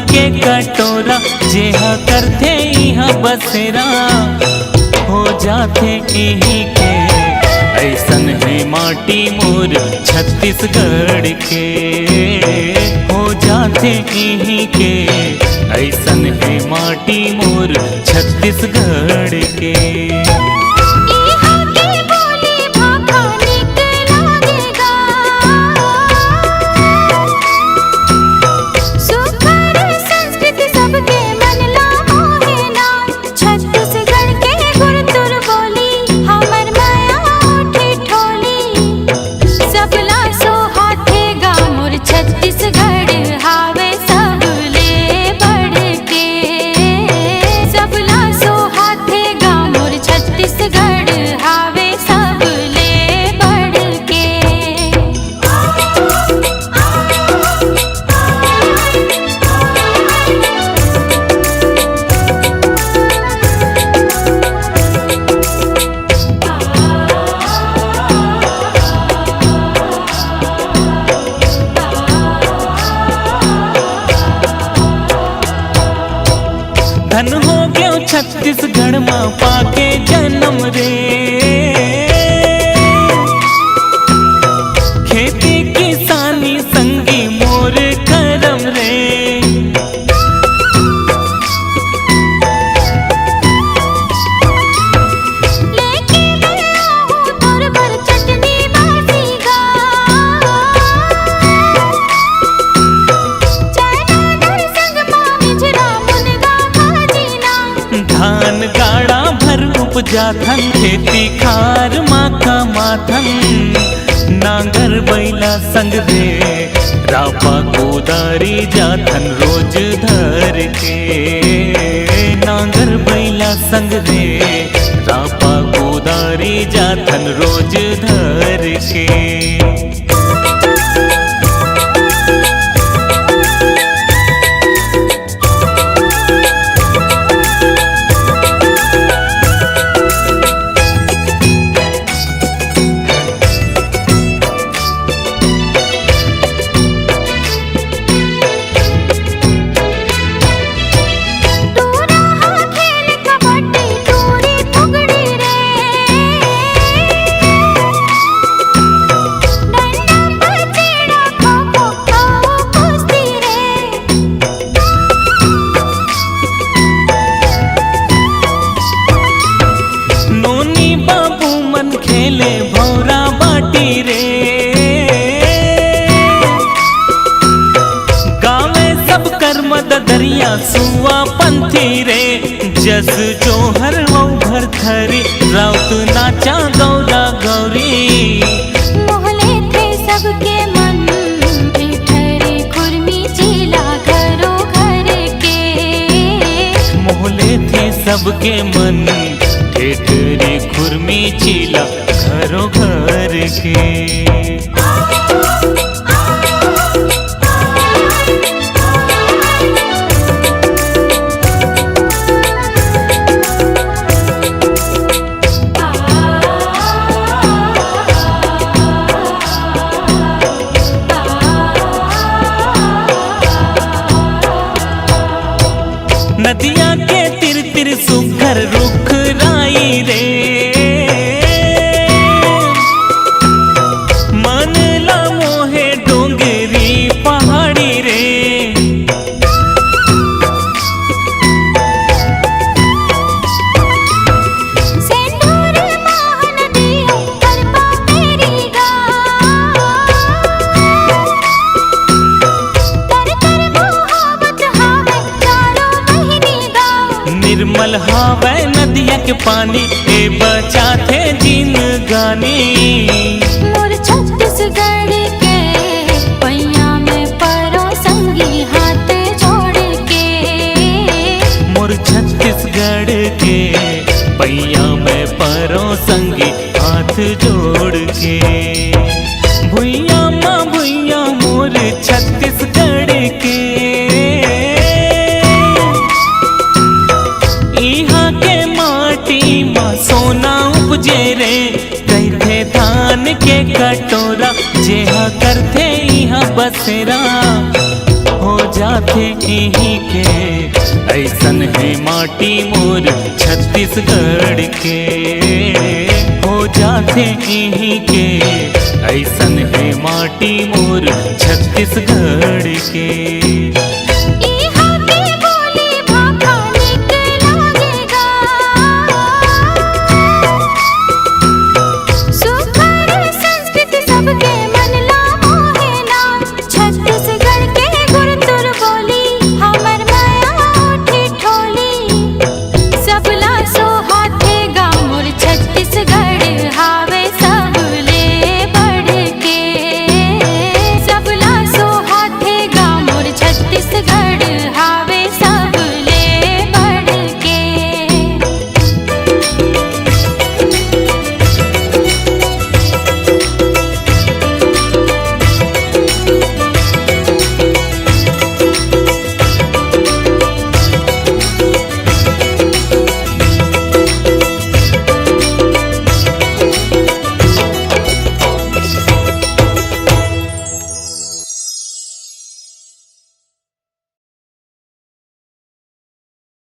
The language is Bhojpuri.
के कटोरा जेहा करथे यहाँ बसेरा हो जाथे यहीं के। ऐसन है माटी मोर छत्तीसगढ़ के हो जाथे यहीं के। ऐसन है माटी मोर छत्तीसगढ़ के। धन हो गयो छत्तीसगढ़ माँ पाके जन्म रे। खेती किसानी संगी मोर करम रे। धान गाड़ा भर उपजा धन खेती खार माका माथन। नांगर बैला संग रे रापा कोदारी जाथन रोज धर के। नांगर बैला संग रे रापा कोदारी जाथन रोज धर के। खेले भौरा बाटी रे गावे सब कर मद दरिया सुआ पंथी रे। जस जोहर हो घर थरी राउत नाचा गौरा गौरी। मोहले थे सबके मन ठहरे खुरमी चीला घरों घर के। मोहले थे सबके मन ठेठरी खुरमी चीला घरों घर के। नदिया के तिर तिर सुघर रुख राई रे। मन ला मोहे डोंगरी पहाड़ी रे। निर्मल हावै नदिया के पानी ए बचा थे जिनगानी। मोर छत्तीसगढ़ के पैया में परो संगी हाथ जोड़ के। मोर छत्तीसगढ़ के पैया में परो संगी हाथ जोड़ के। भुइया माँ भुइया मोर छत्तीसगढ़ के। यहाँ के माटी माँ सोना उपजे रे। कहते धान के कटोरा जेहा करथे यहाँ बसेरा हो जाते यहीं के, ऐसन है माटी मोर छत्तीसगढ़ के। हो जाते यहीं के, ऐसन है माटी मोर छत्तीसगढ़ के।